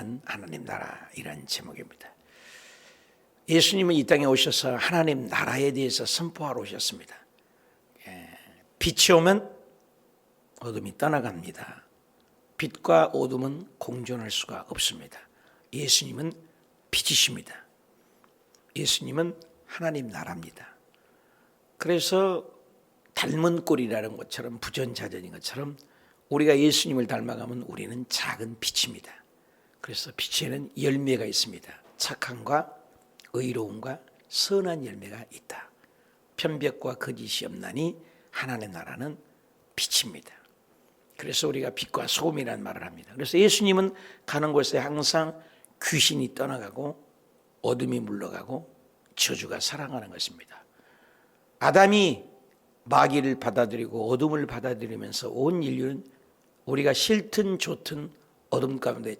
임하는 하나님 나라, 이란 제목입니다. 예수님은 이 땅에 오셔서 하나님 나라에 대해서 선포하러 오셨습니다. 빛이 오면 어둠이 떠나갑니다. 빛과 어둠은 공존할 수가 없습니다. 예수님은 빛이십니다. 예수님은 하나님 나라입니다. 그래서 닮은 꼴이라는 것처럼, 부전자전인 것처럼 우리가 예수님을 닮아가면 우리는 작은 빛입니다. 그래서 빛에는 열매가 있습니다. 착함과 의로움과 선한 열매가 있다. 편벽과 거짓이 없나니 하나님의 나라는 빛입니다. 그래서 우리가 빛과 소금이라는 말을 합니다. 그래서 예수님은 가는 곳에 항상 귀신이 떠나가고 어둠이 물러가고 저주가 사랑하는 것입니다. 아담이 마귀를 받아들이고 어둠을 받아들이면서 온 인류는 우리가 싫든 좋든 어둠 가운데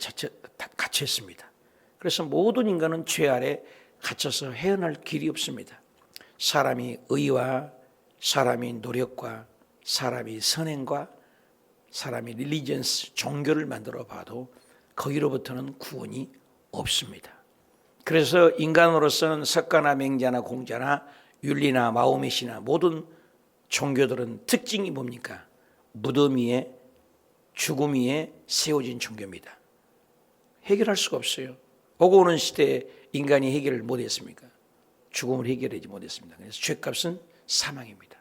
갇혀 있습니다. 그래서 모든 인간은 죄 아래 갇혀서 헤어날 길이 없습니다. 사람이 의와 사람이 노력과 사람이 선행과 사람이 릴리전스, 종교를 만들어 봐도 거기로부터는 구원이 없습니다. 그래서 인간으로서는 석가나 맹자나 공자나 윤리나 마호메시나 모든 종교들은 특징이 뭡니까? 무덤 위에, 죽음 위에 세워진 종교입니다. 해결할 수가 없어요. 오고 오는 시대에 인간이 해결을 못했습니까? 죽음을 해결하지 못했습니다. 그래서 죄값은 사망입니다.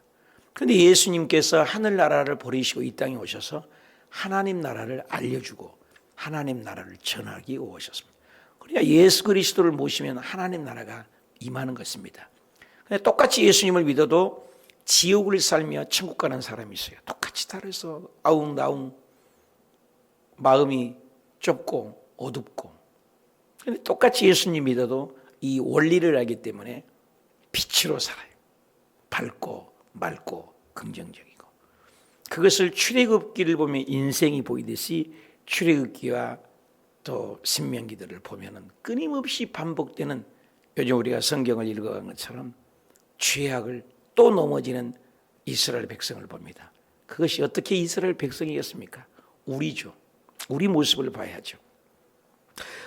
그런데 예수님께서 하늘나라를 버리시고 이 땅에 오셔서 하나님 나라를 알려주고 하나님 나라를 전하기 오셨습니다. 그러니까 예수 그리스도를 모시면 하나님 나라가 임하는 것입니다. 똑같이 예수님을 믿어도 지옥을 살며 천국 가는 사람이 있어요. 똑같이 다르서 아웅다웅 마음이 좁고 어둡고. 그런데 똑같이 예수님 믿어도 이 원리를 알기 때문에 빛으로 살아요. 밝고 맑고 긍정적이고. 그것을 출애굽기를 보면 인생이 보이듯이 출애굽기와 또 신명기들을 보면은 끊임없이 반복되는, 요즘 우리가 성경을 읽어간 것처럼 죄악을 또 넘어지는 이스라엘 백성을 봅니다. 그것이 어떻게 이스라엘 백성이었습니까? 우리죠. 우리 모습을 봐야죠.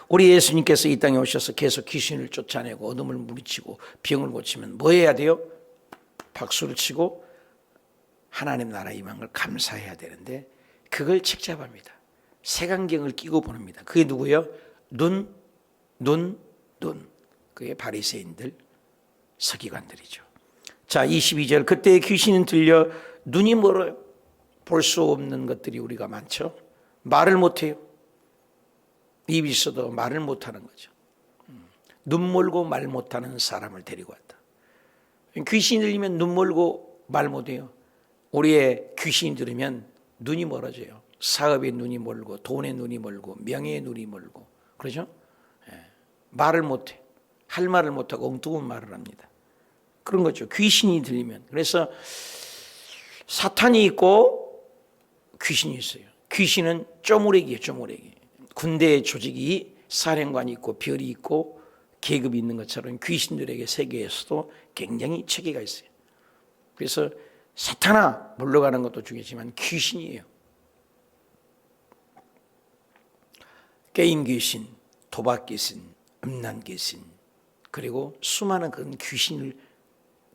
우리 예수님께서 이 땅에 오셔서 계속 귀신을 쫓아내고 어둠을 물리치고 병을 고치면 뭐 해야 돼요? 박수를 치고 하나님 나라 임한 걸 감사해야 되는데 그걸 책잡합니다. 색안경을 끼고 보냅니다. 그게 누구예요? 눈. 그게 바리새인들, 서기관들이죠. 자, 22절. 그때 귀신은 들려 눈이 멀어요. 볼 수 없는 것들이 우리가 많죠. 말을 못해요. 입이 있어도 말을 못하는 거죠. 눈 멀고 말 못하는 사람을 데리고 왔다. 귀신이 들리면 눈 멀고 말 못해요. 우리의 귀신이 들으면 눈이 멀어져요. 사업의 눈이 멀고 돈의 눈이 멀고 명예의 눈이 멀고 그러죠? 말을 못해. 할 말을 못하고 엉뚱한 말을 합니다. 그런 거죠. 귀신이 들리면. 그래서 사탄이 있고 귀신이 있어요. 귀신은 쪼무레기예요. 쪼무레기. 군대 조직이 사령관이 있고 별이 있고 계급이 있는 것처럼 귀신들에게 세계에서도 굉장히 체계가 있어요. 그래서 사탄아 물러가는 것도 중요하지만 귀신이에요. 게임 귀신, 도박 귀신, 음란 귀신, 그리고 수많은 그런 귀신을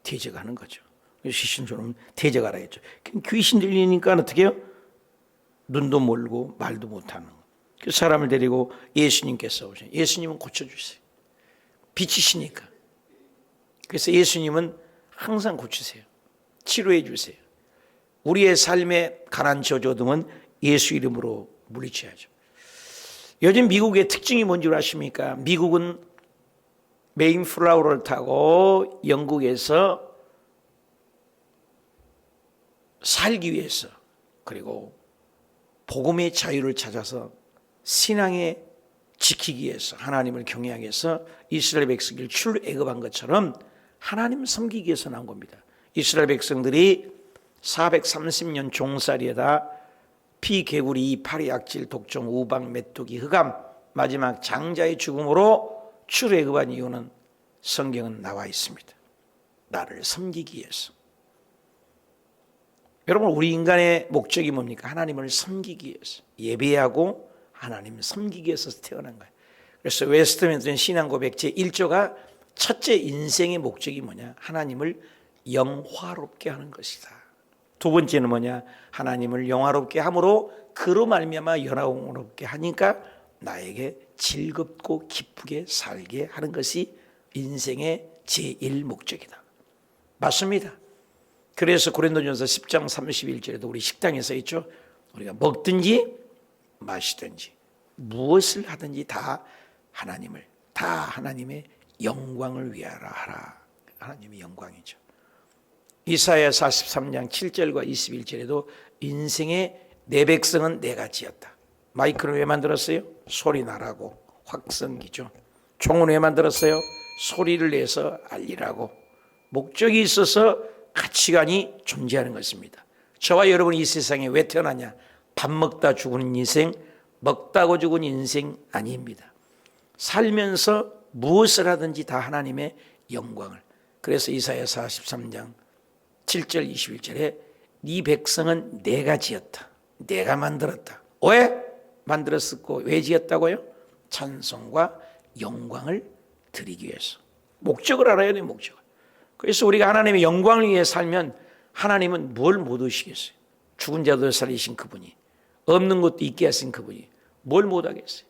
대적하는 거죠. 귀신처럼 대적하라겠죠. 귀신 들리니까 어떻게 해요? 눈도 멀고 말도 못하는 거. 그 사람을 데리고 예수님께서 오셔요. 예수님은 고쳐주세요. 빛이시니까. 그래서 예수님은 항상 고치세요. 치료해 주세요. 우리의 삶의 가난 저조등은 예수 이름으로 물리쳐야죠. 요즘 미국의 특징이 뭔지 아십니까? 미국은 메인플라워를 타고 영국에서 살기 위해서 그리고 복음의 자유를 찾아서 신앙에 지키기 위해서 하나님을 경외하기 위해서 이스라엘 백성을 출애굽한 것처럼 하나님 섬기기 위해서 나온 겁니다. 이스라엘 백성들이 430년 종살이에다 피, 개구리, 파리, 악질, 독종, 우방, 메뚜기, 흑암, 마지막 장자의 죽음으로 출애굽한 이유는 성경은 나와 있습니다. 나를 섬기기 위해서. 여러분, 우리 인간의 목적이 뭡니까? 하나님을 섬기기 위해서. 예배하고 하나님을 섬기기 위해서 태어난 거예요. 그래서 웨스트민스터 신앙 고백 제1조가 첫째 인생의 목적이 뭐냐? 하나님을 영화롭게 하는 것이다. 두 번째는 뭐냐? 하나님을 영화롭게 함으로 그로 말미암아 영화롭게 하니까 나에게 즐겁고 기쁘게 살게 하는 것이 인생의 제1목적이다. 맞습니다. 그래서 고린도전서 10장 31절에도 우리 식당에서 있죠. 우리가 먹든지 마시든지 무엇을 하든지 다 하나님의 영광을 위하라 하라. 하나님의 영광이죠. 이사야 43장 7절과 21절에도 인생의 내 백성은 내가 지었다. 마이크를 왜 만들었어요? 소리 나라고. 확성기죠. 총은 왜 만들었어요? 소리를 내서 알리라고. 목적이 있어서 가치관이 존재하는 것입니다. 저와 여러분이 이 세상에 왜 태어나냐? 밥 먹다 죽는 인생, 먹다고 죽은 인생 아닙니다. 살면서 무엇을 하든지 다 하나님의 영광을. 그래서 이사야 43장 7절 21절에 네 백성은 내가 지었다. 내가 만들었다. 왜 만들었고 왜 지었다고요? 찬송과 영광을 드리기 위해서. 목적을 알아야 돼요. 목적을. 그래서 우리가 하나님의 영광을 위해 살면 하나님은 뭘 못 하시겠어요? 죽은 자도 살리신 그분이, 없는 것도 있게 하신 그분이 뭘 못 하겠어요?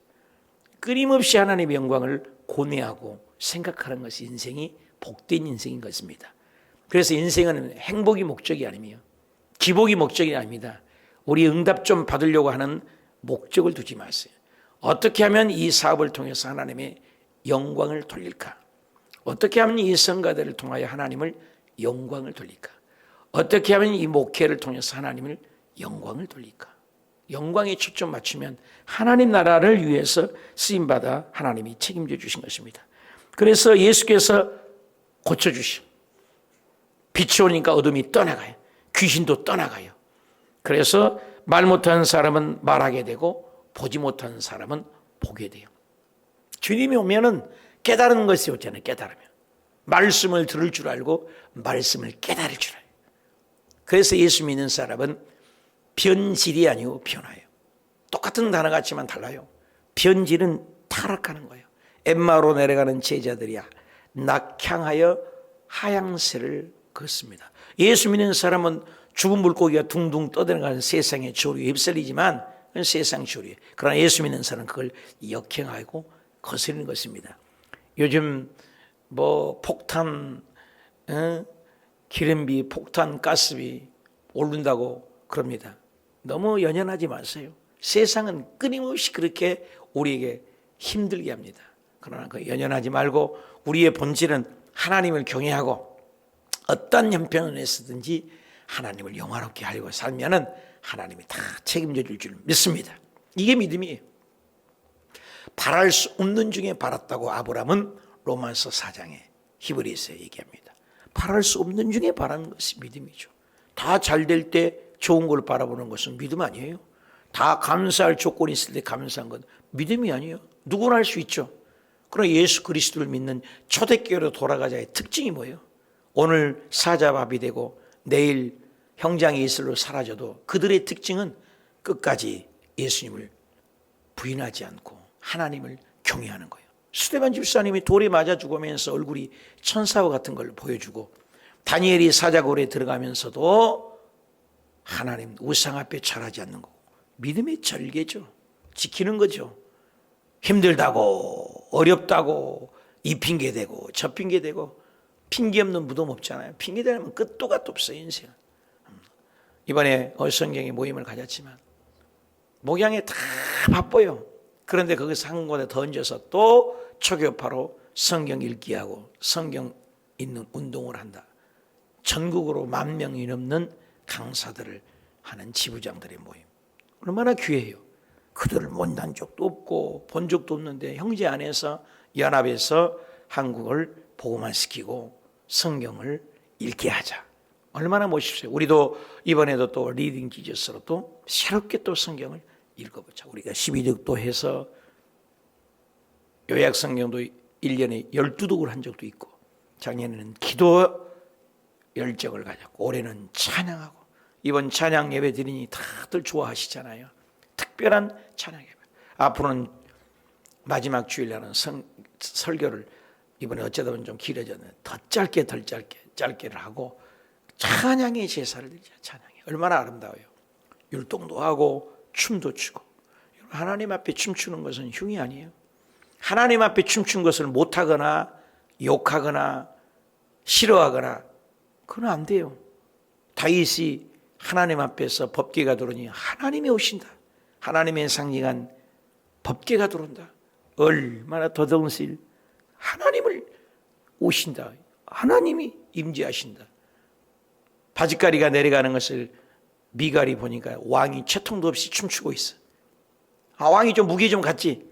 끊임없이 하나님의 영광을 고뇌하고 생각하는 것이 인생이 복된 인생인 것입니다. 그래서 인생은 행복이 목적이 아니며 기복이 목적이 아닙니다. 우리 응답 좀 받으려고 하는 목적을 두지 마세요. 어떻게 하면 이 사업을 통해서 하나님의 영광을 돌릴까? 어떻게 하면 이 성가대를 통하여 하나님을 영광을 돌릴까? 어떻게 하면 이 목회를 통해서 하나님을 영광을 돌릴까? 영광에 초점 맞추면 하나님 나라를 위해서 쓰임받아 하나님이 책임져 주신 것입니다. 그래서 예수께서 고쳐주시오. 빛이 오니까 어둠이 떠나가요. 귀신도 떠나가요. 그래서 말 못하는 사람은 말하게 되고 보지 못하는 사람은 보게 돼요. 주님이 오면은 깨달은 것이 없잖아요. 깨달으면 말씀을 들을 줄 알고 말씀을 깨달을 줄 알아요. 그래서 예수 믿는 사람은 변질이 아니고 변화예요. 똑같은 단어 같지만 달라요. 변질은 타락하는 거예요. 엠마오로 내려가는 제자들이 낙향하여 하향세를 걷습니다. 예수 믿는 사람은 죽은 물고기가 둥둥 떠들어가는 세상의 조류에 휩쓸리지만 그건 세상 조류예요. 그러나 예수 믿는 사람은 그걸 역행하고 거스르는 것입니다. 요즘 폭탄, 기름비, 폭탄, 가스비 오른다고 그럽니다. 너무 연연하지 마세요. 세상은 끊임없이 그렇게 우리에게 힘들게 합니다. 그러나 그 연연하지 말고 우리의 본질은 하나님을 경외하고 어떤 형편에서든지 하나님을 영화롭게 하려고 살면은 하나님이 다 책임져 줄 믿습니다. 이게 믿음이에요. 바랄 수 없는 중에 바랐다고 아브라함은 로마서 4장에 히브리서에 얘기합니다. 바랄 수 없는 중에 바라는 것이 믿음이죠. 다 잘 될 때 좋은 걸 바라보는 것은 믿음 아니에요. 다 감사할 조건이 있을 때 감사한 건 믿음이 아니에요. 누구나 할 수 있죠. 그러나 예수 그리스도를 믿는 초대교회로 돌아가자의 특징이 뭐예요? 오늘 사자밥이 되고 내일 형장의 이슬로 사라져도 그들의 특징은 끝까지 예수님을 부인하지 않고 하나님을 경외하는 거예요. 스데반 집사님이 돌에 맞아 죽으면서 얼굴이 천사와 같은 걸 보여주고 다니엘이 사자굴에 들어가면서도 하나님 우상 앞에 절하지 않는 거고 믿음의 절개죠. 지키는 거죠. 힘들다고 어렵다고 이 핑계대고 저 핑계대고 핑계 없는 무덤 없잖아요. 핑계대면 끝도 갓도 없어요. 인생. 이번에 성경의 모임을 가졌지만 목양에 다 바빠요. 그런데 거기서 한 곳에 던져서 또 초교파로 성경 읽기하고 성경 읽는 운동을 한다. 전국으로 10,000명이 넘는 강사들을 하는 지부장들의 모임. 얼마나 귀해요. 그들을 만난 적도 없고 본 적도 없는데 형제 안에서 연합해서 한국을 복음화시키고 성경을 읽게 하자. 얼마나 멋있어요. 우리도 이번에도 또 리딩 지저스로 또 새롭게 또 성경을 읽어보자. 우리가 12독도 해서 요약 성경도 1년에 12독을 한 적도 있고 작년에는 기도 열정을 가졌고 올해는 찬양하고 이번 찬양 예배 드리니 다들 좋아하시잖아요. 특별한 찬양 예배. 앞으로는 마지막 주일날은 설교를 이번에 어쩌다 보면 좀 길어졌는데 더 짧게 짧게를 하고 찬양의 제사를 드리자. 찬양이 얼마나 아름다워요. 율동도 하고 춤도 추고. 하나님 앞에 춤추는 것은 흉이 아니에요. 하나님 앞에 춤춘 것을 못하거나 욕하거나 싫어하거나 그건 안 돼요. 다윗이 하나님 앞에서 법궤가 들어오니 하나님이 오신다. 하나님의 상징한 법궤가 들어온다. 얼마나 더더운실 하나님을 오신다. 하나님이 임재하신다. 바짓가리가 내려가는 것을 미갈이 보니까 왕이 채통도 없이 춤추고 있어. 왕이 좀 무게 좀 갖지.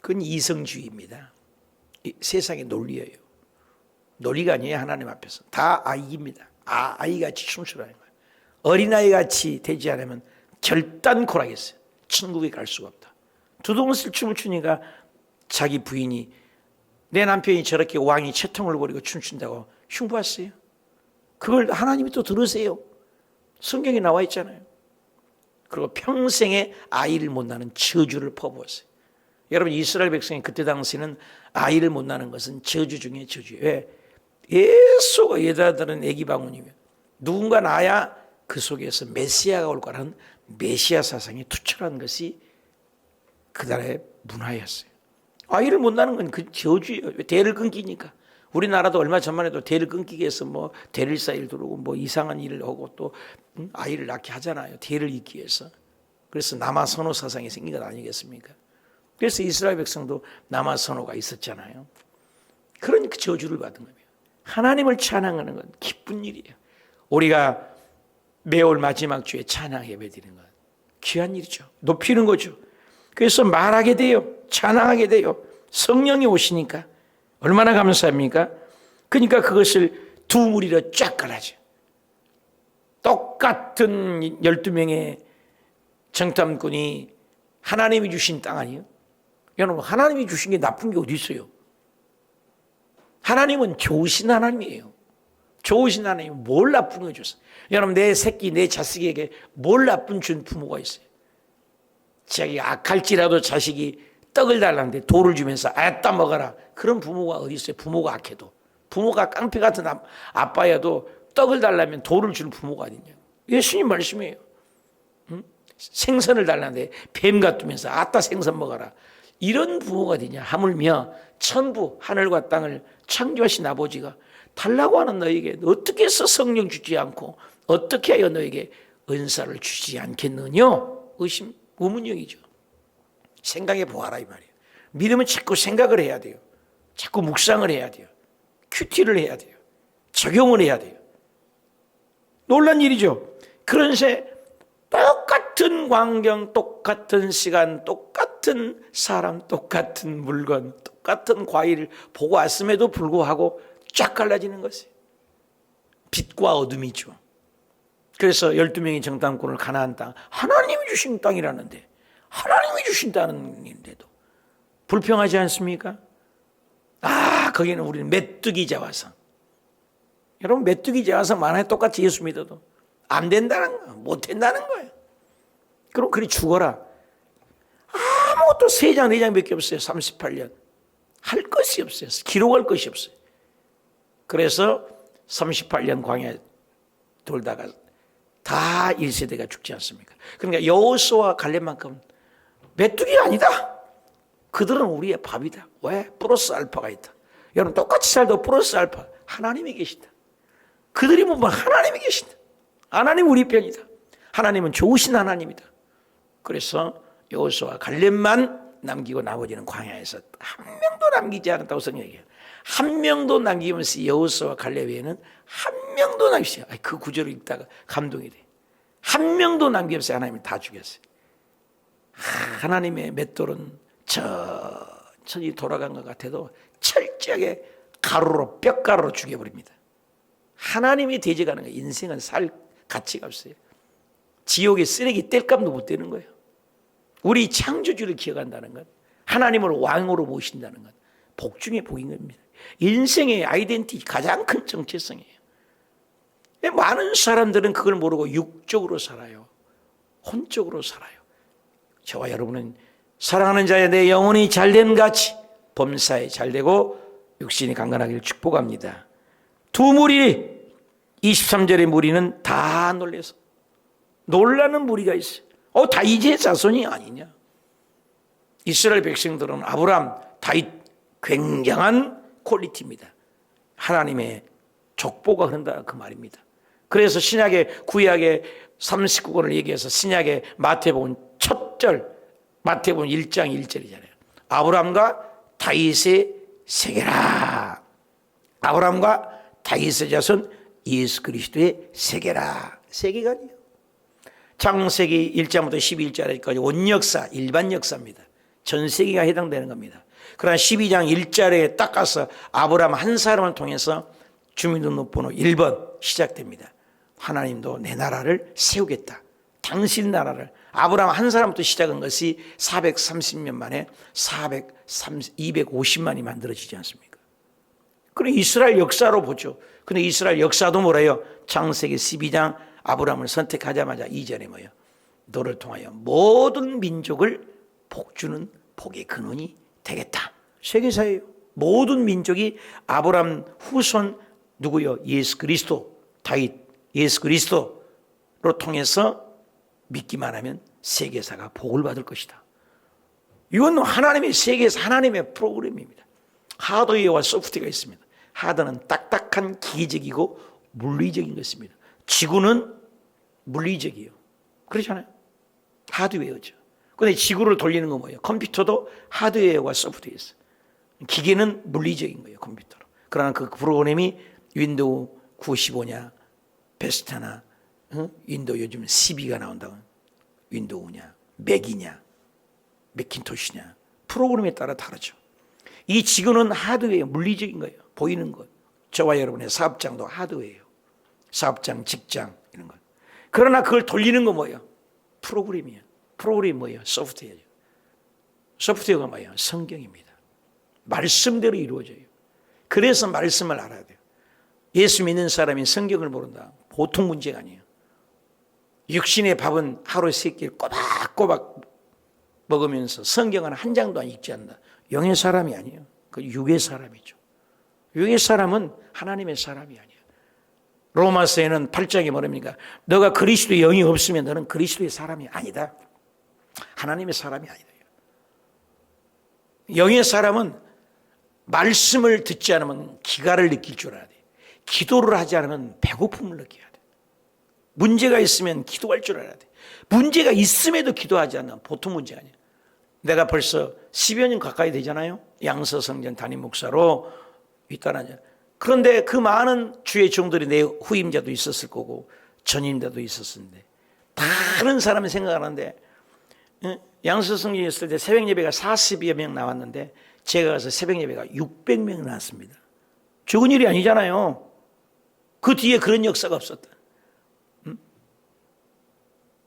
그건 이성주의입니다. 세상의 논리예요. 논리가 아니에요. 하나님 앞에서 다 아이입니다. 아이같이 춤추라는 거예요. 어린아이같이 되지 않으면 결단코 하겠어요. 천국에 갈 수가 없다. 두동실 춤을 추니까 자기 부인이 내 남편이 저렇게 왕이 채통을 부리고 춤춘다고 흉보았어요. 그걸 하나님이 또 들으세요. 성경에 나와 있잖아요. 그리고 평생에 아이를 못 낳는 저주를 퍼부었어요. 여러분 이스라엘 백성이 그때 당시는 아이를 못 낳는 것은 저주 중에 저주예요. 왜? 예수가 여자들은 애기 방언이며 누군가 낳아야 그 속에서 메시아가 올 거라는 메시아 사상이 투철한 것이 그날의 문화였어요. 아이를 못 낳는 건 그 저주예요. 대를 끊기니까. 우리나라도 얼마 전만 해도 대를 끊기기 위해서 뭐 대릴사일 들어오고 뭐 이상한 일을 하고 또 아이를 낳게 하잖아요. 대를 잇기 위해서. 그래서 남아선호 사상이 생긴 것 아니겠습니까? 그래서 이스라엘 백성도 남아선호가 있었잖아요. 그런 그 저주를 받은 거예요. 하나님을 찬양하는 건 기쁜 일이에요. 우리가 매월 마지막 주에 찬양 예배 드리는 건 귀한 일이죠. 높이는 거죠. 그래서 말하게 돼요. 찬양하게 돼요. 성령이 오시니까 얼마나 감사합니까? 그러니까 그것을 두 무리로 쫙 갈라져. 똑같은 12명의 정탐꾼이 하나님이 주신 땅 아니에요? 여러분 하나님이 주신 게 나쁜 게 어디 있어요? 하나님은 좋으신 하나님이에요. 좋으신 하나님이 뭘 나쁜 거 줬어요? 여러분 내 새끼 내 자식에게 뭘 나쁜 준 부모가 있어요? 자기가 악할지라도 자식이 떡을 달라는데 돌을 주면서 아따 먹어라. 그런 부모가 어디 있어요? 부모가 악해도. 부모가 깡패 같은 아빠여도 떡을 달라면 돌을 주는 부모가 어딨냐. 예수님 말씀이에요. 생선을 달라는데 뱀 같으면서 아따 생선 먹어라. 이런 부모가 어디냐. 하물며 천부 하늘과 땅을 창조하신 아버지가 달라고 하는 너에게 어떻게 해서 성령 주지 않고 어떻게 하여 너에게 은사를 주지 않겠느냐. 의문형이죠. 생각해 보아라 이 말이에요. 믿으면 자꾸 생각을 해야 돼요. 자꾸 묵상을 해야 돼요. 큐티를 해야 돼요. 적용을 해야 돼요. 놀란 일이죠. 그런새 똑같은 광경, 똑같은 시간, 똑같은 사람, 똑같은 물건, 똑같은 과일을 보고 왔음에도 불구하고 쫙 갈라지는 것이에요. 빛과 어둠이죠. 그래서 12명의 정탐꾼을 가나안 땅, 하나님이 주신 땅이라는데 하나님이 주신다는데도 불평하지 않습니까? 거기는 우리는 메뚜기 자화상. 여러분 메뚜기 자화상 만화에 똑같이 예수 믿어도 안 된다는 거야. 못 된다는 거예요. 그럼 그리 죽어라. 아무것도 3장 4장밖에 없어요. 38년. 할 것이 없어요. 기록할 것이 없어요. 그래서 38년 광야에 돌다가 다 1세대가 죽지 않습니까? 그러니까 여호수아와 갈렙만큼 메뚜기가 아니다. 그들은 우리의 밥이다. 왜? 플러스 알파가 있다. 여러분 똑같이 살도 플러스 알파. 하나님이 계신다. 그들이 보면 하나님이 계신다. 하나님 우리 편이다. 하나님은 좋으신 하나님이다. 그래서 여호수아와 갈렙만 남기고 나머지는 광야에서 한 명도 남기지 않았다고 성경이 얘기해요. 한 명도 남기면서 여호수아와 갈렙 외에는 한 명도 남기지 않았어요. 그 구절을 읽다가 감동이 돼. 한 명도 남기면서 하나님이 다 죽였어요. 하나님의 맷돌은 천천히 돌아간 것 같아도 철저하게 가루로 뼈가루로 죽여버립니다. 하나님이 대적하는 거예요. 인생은 살 가치가 없어요. 지옥의 쓰레기 뗄감도 못 되는 거예요. 우리 창조주를 기억한다는 것, 하나님을 왕으로 모신다는 것, 복 중에 복인 겁니다. 인생의 아이덴티티 가장 큰 정체성이에요. 많은 사람들은 그걸 모르고 육적으로 살아요. 혼적으로 살아요. 저와 여러분은 사랑하는 자여 내 영혼이 잘됨 같이 범사에 잘되고 육신이 강건하기를 축복합니다. 두 무리 23절의 무리는 다 놀라서 놀라는 무리가 있어요. 다윗의 자손이 아니냐. 이스라엘 백성들은 아브라함, 다윗 굉장한 퀄리티입니다. 하나님의 족보가 흐른다 그 말입니다. 그래서 신약의 구약의 39권을 얘기해서 신약의 마태복음 첫 절, 마태복음 1장 1절이잖아요. 아브라함과 다윗의 세계라. 아브라함과 다윗의 자손 예수 그리스도의 세계라. 세계가 아니에요. 창세기 1장부터 12절까지 온 역사, 일반 역사입니다. 전 세계가 해당되는 겁니다. 그러나 12장 1절에 딱 가서 아브라함 한 사람을 통해서 주민등록번호 1번 시작됩니다. 하나님도 내 나라를 세우겠다. 당신 나라를. 아브라함 한 사람부터 시작한 것이 430년 만에 250만이 만들어지지 않습니까? 그럼 이스라엘 역사로 보죠. 근데 이스라엘 역사도 뭐래요? 창세기 12장 아브라함을 선택하자마자 2절에 뭐예요? 너를 통하여 모든 민족을 복주는 복의 근원이 되겠다. 세계사예요. 모든 민족이 아브라함 후손 누구요? 예수 그리스도, 다윗, 예수 그리스도로 통해서 믿기만 하면 세계사가 복을 받을 것이다. 이건 하나님의 세계사, 하나님의 프로그램입니다. 하드웨어와 소프트웨어가 있습니다. 하드는 딱딱한 기계적이고 물리적인 것입니다. 지구는 물리적이에요. 그렇잖아요. 하드웨어죠. 그런데 지구를 돌리는 건 뭐예요? 컴퓨터도 하드웨어와 소프트웨어 있어요. 기계는 물리적인 거예요. 컴퓨터로. 그러나 그 프로그램이 윈도우 95냐 베스타나 윈도우 요즘 12가 나온다고 윈도우냐 맥이냐 맥킨토시냐 프로그램에 따라 다르죠. 이 지구는 하드웨어 물리적인 거예요. 보이는 것. 저와 여러분의 사업장도 하드웨어예요. 사업장, 직장 이런 것. 그러나 그걸 돌리는 건 뭐예요? 프로그램이에요. 프로그램이 뭐예요? 소프트웨어죠. 소프트웨어가 뭐예요? 성경입니다. 말씀대로 이루어져요. 그래서 말씀을 알아야 돼요. 예수 믿는 사람이 성경을 모른다. 보통 문제가 아니에요. 육신의 밥은 하루에 3끼를 꼬박꼬박 먹으면서 성경은 한 장도 안 읽지 않는다. 영의 사람이 아니에요. 그 육의 사람이죠. 육의 사람은 하나님의 사람이 아니에요. 로마서에는 8장에 뭐랍니까? 너가 그리스도의 영이 없으면 너는 그리스도의 사람이 아니다. 하나님의 사람이 아니다. 영의 사람은 말씀을 듣지 않으면 기가를 느낄 줄 알아야 돼. 기도를 하지 않으면 배고픔을 느껴야 돼. 문제가 있으면 기도할 줄 알아야 돼. 문제가 있음에도 기도하지 않는 보통 문제가 아니야. 내가 벌써 10여 년 가까이 되잖아요. 양서성전 담임 목사로 윗단하냐. 그런데 그 많은 주의 종들이 내 후임자도 있었을 거고 전임자도 있었는데 다른 사람이 생각하는데 양서성전에 있을 때 새벽 예배가 40여 명 나왔는데 제가 가서 새벽 예배가 600명 나왔습니다. 적은 일이 아니잖아요. 그 뒤에 그런 역사가 없었다.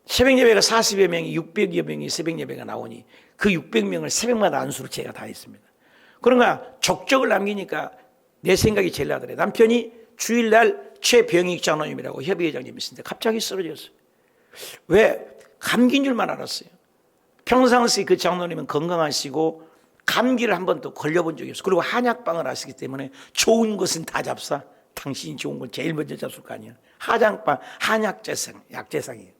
새벽 예배가 40여 명이 600여 명이 새벽 예배가 나오니 그 600명을 새벽마다 안수로 제가 다 했습니다. 그러니까 족적을 남기니까 내 생각이 제일 나더래. 남편이 주일날 최병익 장로님이라고 협의회장님이 있었는데 갑자기 쓰러졌어요. 왜? 감기인 줄만 알았어요. 평상시 그 장로님은 건강하시고 감기를 한 번도 걸려본 적이 없어요. 그리고 한약방을 하시기 때문에 좋은 것은 다 잡사. 당신이 좋은 걸 제일 먼저 잡술 거 아니야. 한약방, 한약재상, 약재상이에요.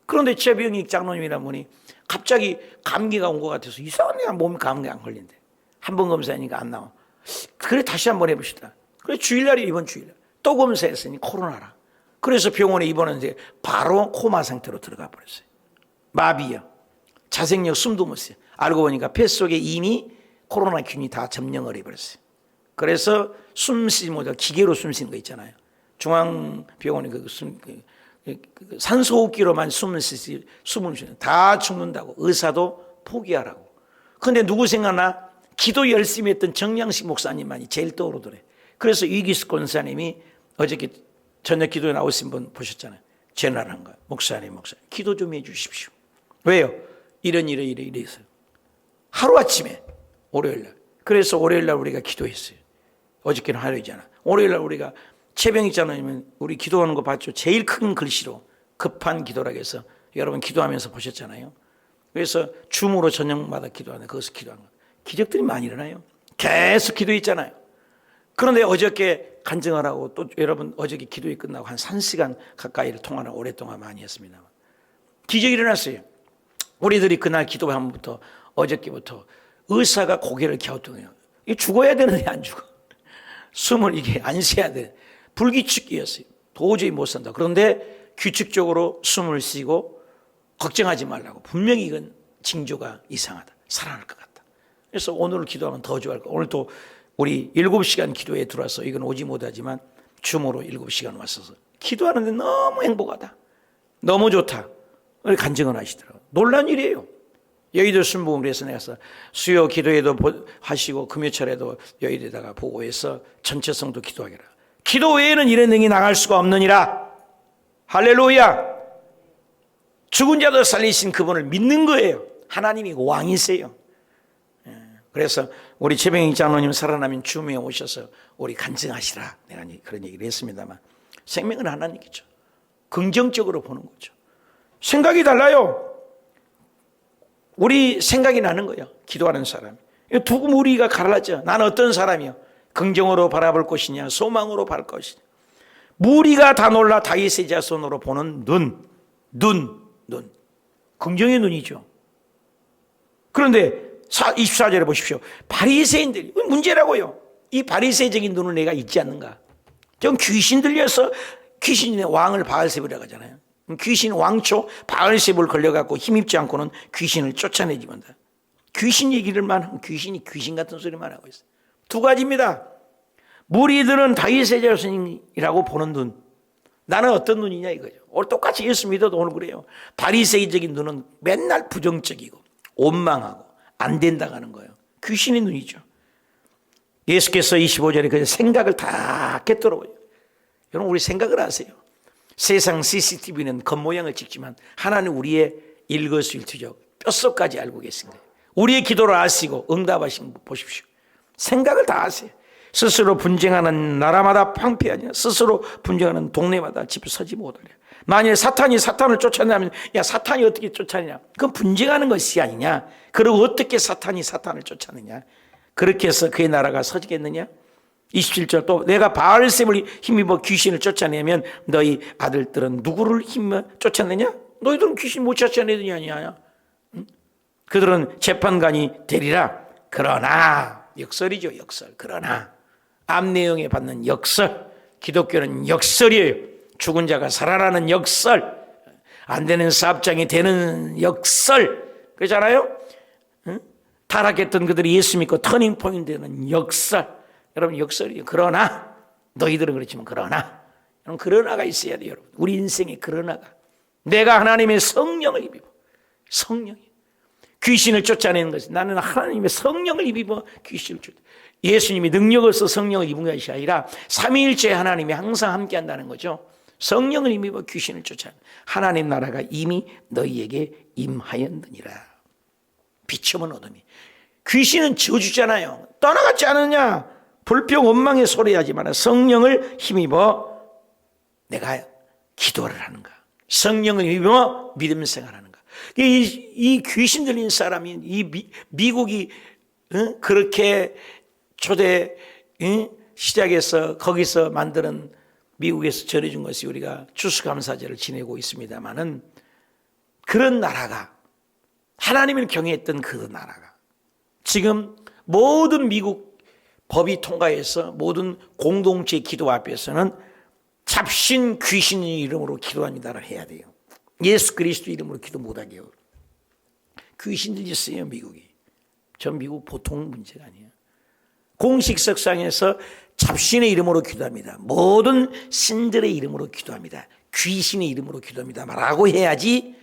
그런데 최병익 장로님이라는 분이 갑자기 감기가 온 것 같아서 이상하네. 몸이 감기 안 걸린대. 한 번 검사하니까 안 나와. 그래 다시 한번 해봅시다. 그래 주일날이 이번 주일날 또 검사했으니 코로나라. 그래서 병원에 입원했는데 바로 코마 상태로 들어가 버렸어요. 마비요. 자생력 숨도 못 쉬어요. 알고 보니까 폐 속에 이미 코로나 균이 다 점령을 해버렸어요. 그래서 숨쉬지 못하고 기계로 숨쉬는 거 있잖아요. 중앙병원에 산소호흡기로만 숨을 쉬지 숨을 쉬는 다 죽는다고 의사도 포기하라고. 그런데 누구 생각나? 기도 열심히 했던 정량식 목사님만이 제일 떠오르더래. 그래서 이기스 권사님이 어저께 저녁 기도에 나오신 분 보셨잖아요. 제나란 거 목사님 기도 좀 해주십시오. 왜요? 이래서 하루아침에 월요일날. 그래서 월요일날 우리가 기도했어요. 어저께는 화요일이잖아. 월요일날 우리가 최병익 장로님은 우리 기도하는 거 봤죠? 제일 큰 글씨로 급한 기도라고 해서 여러분 기도하면서 보셨잖아요. 그래서 줌으로 저녁마다 기도하는 거기서 기도하는 거예요. 기적들이 많이 일어나요. 계속 기도했잖아요. 그런데 어저께 간증하라고 또 여러분 어저께 기도회 끝나고 한 1시간 가까이를 통화를 오랫동안 많이 했습니다. 기적이 일어났어요. 우리들이 그날 기도하면부터 어저께부터 의사가 고개를 갸우뚱해요. 이 죽어야 되는데 안 죽어. 숨을 이게 안 쉬어야 돼. 불규칙이었어요. 도저히 못 산다. 그런데 규칙적으로 숨을 쉬고 걱정하지 말라고. 분명히 이건 징조가 이상하다. 살아날 것 같다. 그래서 오늘 기도하면 더 좋아할 거야. 오늘 또 우리 7시간 기도에 들어와서 이건 오지 못하지만 줌으로 7시간 왔어서 기도하는데 너무 행복하다. 너무 좋다. 간증을 하시더라고요. 놀란 일이에요. 여의도 순복음에서 내가 수요 기도회도 하시고 금요철에도 여의도에다가 보고해서 전체 성도 기도하게라. 기도 외에는 이런 능이 나갈 수가 없느니라. 할렐루야. 죽은 자도 살리신 그분을 믿는 거예요. 하나님이 왕이세요. 그래서 우리 최병희 장로님 살아나면 줌에 오셔서 우리 간증하시라. 내가 그런 얘기를 했습니다만 생명은 하나님이죠. 긍정적으로 보는 거죠. 생각이 달라요. 우리 생각이 나는 거예요. 기도하는 사람. 두 무리가 갈랐죠. 나는 어떤 사람이요? 긍정으로 바라볼 것이냐 소망으로 바랄 것이냐. 무리가 다 놀라 다윗의 자손으로 보는 눈. 긍정의 눈이죠. 그런데 24절에 보십시오. 바리새인들이 문제라고요. 이 바리새적인 눈은 내가 있지 않는가. 좀 귀신 들려서 귀신의 왕을 바알세불이라고 하잖아요. 귀신 왕초 바알세불 걸려갖고 힘입지 않고는 귀신을 쫓아내지 못한다. 귀신 얘기를만 하면 귀신이 귀신 같은 소리만 하고 있어요. 두 가지입니다. 무리들은 다윗의 자손이라고 보는 눈. 나는 어떤 눈이냐 이거죠. 오늘 똑같이 예수 믿어도 오늘 그래요. 바리새인적인 눈은 맨날 부정적이고 원망하고 안 된다고 하는 거예요. 귀신의 눈이죠. 예수께서 25절에 그 생각을 다 깼더라고요. 여러분 우리 생각을 아세요. 세상 CCTV는 겉모양을 찍지만 하나는 우리의 일거수일투족 뼛속까지 알고 계신 거예요. 우리의 기도를 아시고 응답하신 거 보십시오. 생각을 다 아세요. 스스로 분쟁하는 나라마다 황폐하냐. 스스로 분쟁하는 동네마다 집 서지 못하랴. 만일 사탄이 사탄을 쫓아내면 야 사탄이 어떻게 쫓아내냐. 그건 분쟁하는 것이 아니냐. 그리고 어떻게 사탄이 사탄을 쫓아내냐. 그렇게 해서 그의 나라가 서지겠느냐. 27절 또 내가 바알셈을 힘입어 귀신을 쫓아내면 너희 아들들은 누구를 힘입어 쫓아내냐. 너희들은 귀신 못 쫓아내느냐 아니야. 응? 그들은 재판관이 되리라. 그러나 역설이죠. 역설. 그러나 앞 내용에 받는 역설. 기독교는 역설이에요. 죽은 자가 살아나는 역설. 안 되는 사업장이 되는 역설. 그렇잖아요. 응? 타락했던 그들이 예수 믿고 터닝 포인트 되는 역설. 여러분 역설이에요. 그러나 너희들은 그렇지만 그러나 여러분 그러나가 있어야 돼요. 여러분 우리 인생에 그러나가. 내가 하나님의 성령을 입어. 성령이 귀신을 쫓아내는 것이 나는 하나님의 성령을 입어 귀신을 쫓아. 예수님이 능력으로서 성령을 입은 것이 아니라 삼위일체 하나님이 항상 함께한다는 거죠. 성령을 입어 귀신을 쫓아. 하나님 나라가 이미 너희에게 임하였느니라. 비참한 어둠이. 귀신은 저주잖아요. 떠나갔지 않느냐. 불평 원망의 소리 하지만 성령을 힘입어 내가 기도를 하는가. 성령을 힘입어 믿음 생활하는가. 이 귀신 들린 사람이 이 미국이 그렇게 초대 시작해서 거기서 만드는 미국에서 전해준 것이 우리가 추수감사제를 지내고 있습니다마는 그런 나라가 하나님을 경외했던 그 나라가 지금 모든 미국 법이 통과해서 모든 공동체 기도 앞에서는 잡신 귀신의 이름으로 기도합니다를 해야 돼요. 예수 그리스도 이름으로 기도 못하게 해요. 귀신들이 있어요 미국이. 전 미국 보통 문제가 아니에요. 공식 석상에서 잡신의 이름으로 기도합니다. 모든 신들의 이름으로 기도합니다. 귀신의 이름으로 기도합니다. 라고 해야지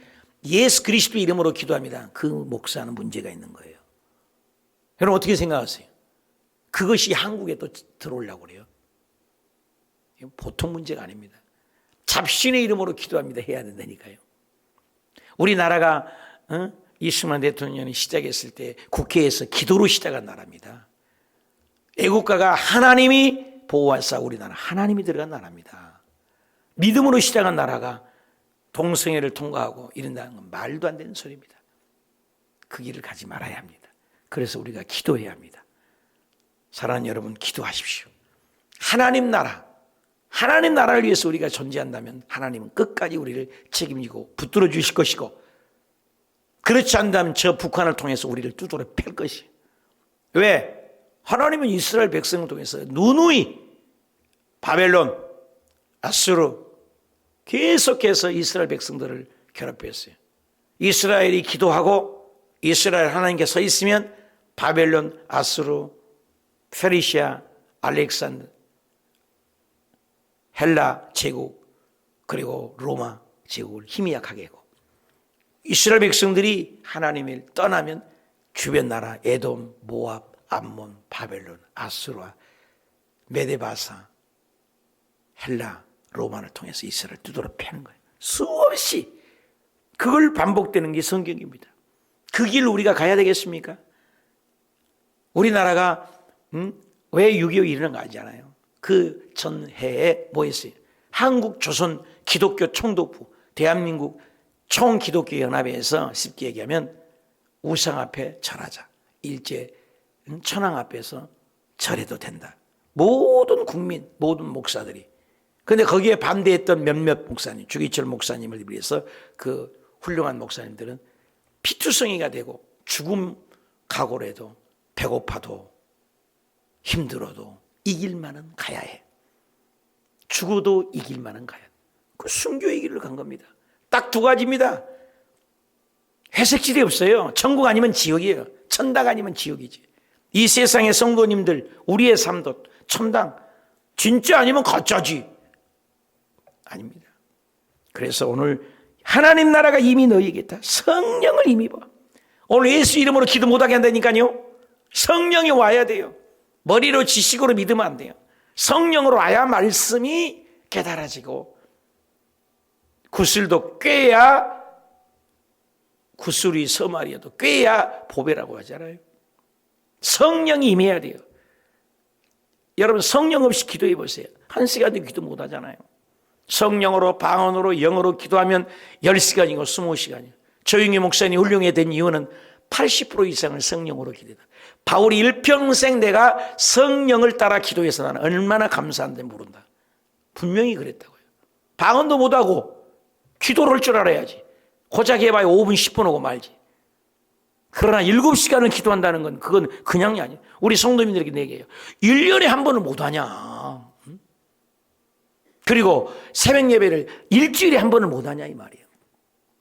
예수 그리스도 이름으로 기도합니다. 그 목사는 문제가 있는 거예요. 여러분 어떻게 생각하세요? 그것이 한국에 또 들어오려고 그래요. 보통 문제가 아닙니다. 잡신의 이름으로 기도합니다. 해야 된다니까요. 우리나라가 이승만 대통령이 시작했을 때 국회에서 기도로 시작한 나라입니다. 애국가가 하나님이 보호하사 우리나라 하나님이 들어간 나라입니다. 믿음으로 시작한 나라가 동성애를 통과하고 이런다는 건 말도 안 되는 소리입니다. 그 길을 가지 말아야 합니다. 그래서 우리가 기도해야 합니다. 사랑하는 여러분, 기도하십시오. 하나님 나라를 위해서 우리가 존재한다면 하나님은 끝까지 우리를 책임지고 붙들어 주실 것이고, 그렇지 않다면 저 북한을 통해서 우리를 두드려 팰 것이에요. 왜? 하나님은 이스라엘 백성을 통해서 누누이 바벨론, 아수르 계속해서 이스라엘 백성들을 괴롭혔어요. 이스라엘이 기도하고 이스라엘 하나님께 서 있으면 바벨론, 아수르, 페르시아, 알렉산더, 헬라 제국, 그리고 로마 제국을 힘이 약하게 하고, 이스라엘 백성들이 하나님을 떠나면 주변 나라 에돔, 모압, 암몬, 바벨론, 아수르와 메데바사, 헬라, 로마를 통해서 이스라엘을 두드러 패는 거예요. 수없이 그걸 반복되는 게 성경입니다. 그 길을 우리가 가야 되겠습니까? 우리나라가 왜 6.25 일어난 거 알잖아요. 그 전해에 뭐 했어요? 한국 조선 기독교 총독부, 대한민국 총기독교 연합회에서 쉽게 얘기하면 우상 앞에 절하자, 일제 천황 앞에서 절해도 된다. 모든 국민, 모든 목사들이. 그런데 거기에 반대했던 몇몇 목사님, 주기철 목사님을 위해서 그 훌륭한 목사님들은 피투성이가 되고 죽음 각오를 해도 배고파도 힘들어도 이길만은 가야 해. 죽어도 이길만은 가야 해. 그 순교의 길을 간 겁니다. 딱 두 가지입니다. 회색질이 없어요. 천국 아니면 지옥이에요. 천당 아니면 지옥이지. 이 세상의 성도님들, 우리의 삶도 천당, 진짜 아니면 가짜지. 아닙니다. 그래서 오늘 하나님 나라가 이미 너희에게 있다. 성령을 힘입어. 오늘 예수 이름으로 기도 못하게 한다니까요. 성령이 와야 돼요. 머리로 지식으로 믿으면 안 돼요. 성령으로 와야 말씀이 깨달아지고, 구슬도 꿰야, 구슬이 서말이어도 꿰야 보배라고 하잖아요. 성령이 임해야 돼요. 여러분, 성령 없이 기도해 보세요. 1시간도 기도 못 하잖아요. 성령으로, 방언으로, 영어로 기도하면 10시간이고 20시간이에요. 조용히 목사님 훌륭해 된 이유는 80% 이상을 성령으로 기도했다. 바울이 일평생 내가 성령을 따라 기도해서 나는 얼마나 감사한데 모른다. 분명히 그랬다고요. 방언도 못하고 기도를 할 줄 알아야지. 고작 해봐야 5분 10분 오고 말지. 그러나 7시간을 기도한다는 건 그건 그냥이 아니에요. 우리 성도님들에게 얘기해요. 1년에 한 번을 못하냐. 그리고 새벽 예배를 일주일에 한 번을 못하냐 이 말이에요.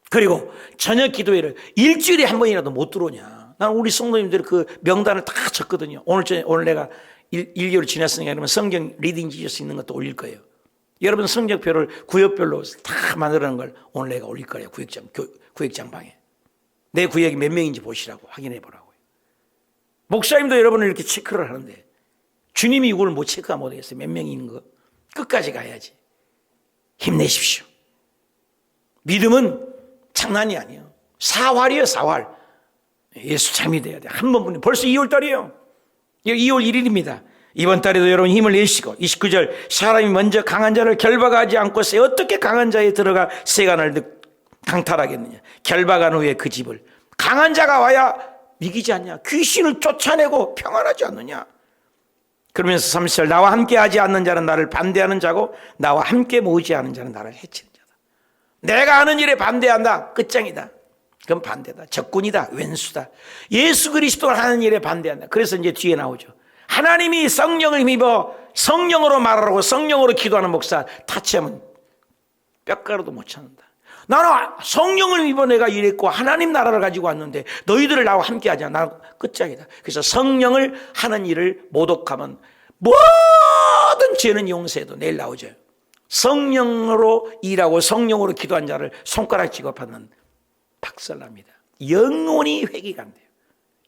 그리고 저녁 기도회를 일주일에 한 번이라도 못 들어오냐. 난 우리 성도님들 그 명단을 다 쳤거든요. 오늘 내가 1개월 지났으니까 그러면 성경 리딩 지저스 있는 것도 올릴 거예요. 여러분 성적표를 구역별로 다 만들어놓은 걸 오늘 내가 올릴 거예요. 구역장 방에. 내 구역이 몇 명인지 보시라고 확인해 보라고요. 목사님도 여러분을 이렇게 체크를 하는데 주님이 이걸 못 체크하면 못하겠어요. 몇 명이 있는 거. 끝까지 가야지. 힘내십시오. 믿음은 장난이 아니에요. 사활이에요, 사활. 예수 참 믿어야 돼. 한 번 벌써 2월 달이에요. 2월 1일입니다. 이번 달에도 여러분 힘을 내시고 29절 사람이 먼저 강한 자를 결박하지 않고 어떻게 강한 자에 들어가 세간을 강탈하겠느냐. 결박한 후에 그 집을 강한 자가 와야 이기지 않냐. 귀신을 쫓아내고 평안하지 않느냐. 그러면서 30절 나와 함께 하지 않는 자는 나를 반대하는 자고 나와 함께 모으지 않은 자는 나를 해치는 자다. 내가 하는 일에 반대한다. 끝장이다. 그건 반대다. 적군이다. 왼수다. 예수 그리스도가 하는 일에 반대한다. 그래서 이제 뒤에 나오죠. 하나님이 성령을 힘입어 성령으로 말하라고 성령으로 기도하는 목사 타치하면 뼈가루도 못 찾는다. 나는 성령을 힘입어 내가 이랬고 하나님 나라를 가지고 왔는데 너희들을 나와 함께 하지 않아. 나는 끝장이다. 그래서 성령을 하는 일을 모독하면 모든 죄는 용서해도 내일 나오죠. 성령으로 일하고 성령으로 기도한 자를 손가락 쥐고받는 박살납니다. 영원히 회개가 안 돼요.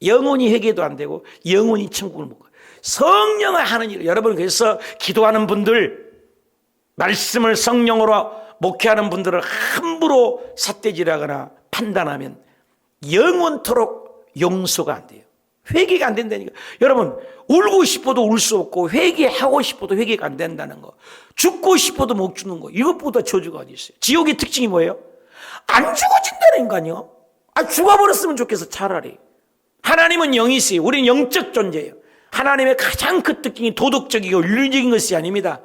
영원히 회개도 안 되고 영원히 천국을 못 가요. 성령을 하는 일. 여러분 그래서 기도하는 분들 말씀을 성령으로 목회하는 분들을 함부로 삿대질하거나 판단하면 영원토록 용서가 안 돼요. 회개가 안 된다니까. 여러분 울고 싶어도 울 수 없고 회개하고 싶어도 회개가 안 된다는 거. 죽고 싶어도 못 죽는 거. 이것보다 저주가 어디 있어요. 지옥의 특징이 뭐예요? 안 죽어진다는 인간이요. 죽어버렸으면 좋겠어. 차라리. 하나님은 영이세요. 우리는 영적 존재예요. 하나님의 가장 큰 특징이 도덕적이고 윤리적인 것이 아닙니다.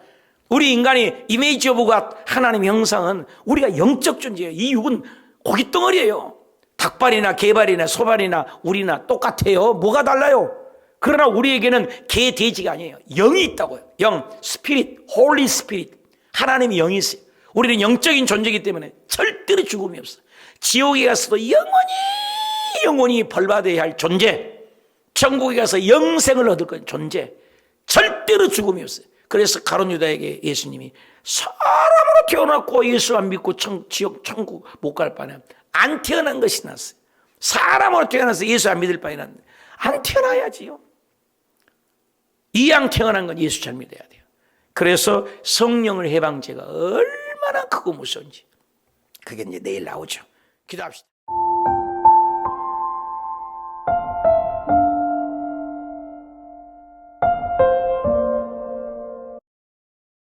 우리 인간이 이미지 오브 갓, 하나님의 형상은 우리가 영적 존재예요. 이 육은 고깃덩어리예요. 닭발이나 개발이나 소발이나 우리나 똑같아요. 뭐가 달라요? 그러나 우리에게는 개, 돼지가 아니에요. 영이 있다고요. 영, 스피릿, 홀리 스피릿. 하나님이 영이세요. 우리는 영적인 존재이기 때문에 절대로 죽음이 없어요. 지옥에 가서도 영원히 벌받아야 할 존재, 천국에 가서 영생을 얻을 건 존재, 절대로 죽음이 없어요. 그래서 가룟 유다에게 예수님이 사람으로 태어났고 예수 안 믿고 지옥 천국 못 갈 바는 안 태어난 것이 낫어요. 사람으로 태어나서 예수 안 믿을 바에는 안 태어나야지요. 이왕 태어난 건 예수 잘 믿어야 돼요. 그래서 성령을 해방죄가 얼마나 크고 무서운지 그게 이제 내일 나오죠. 기도합시다.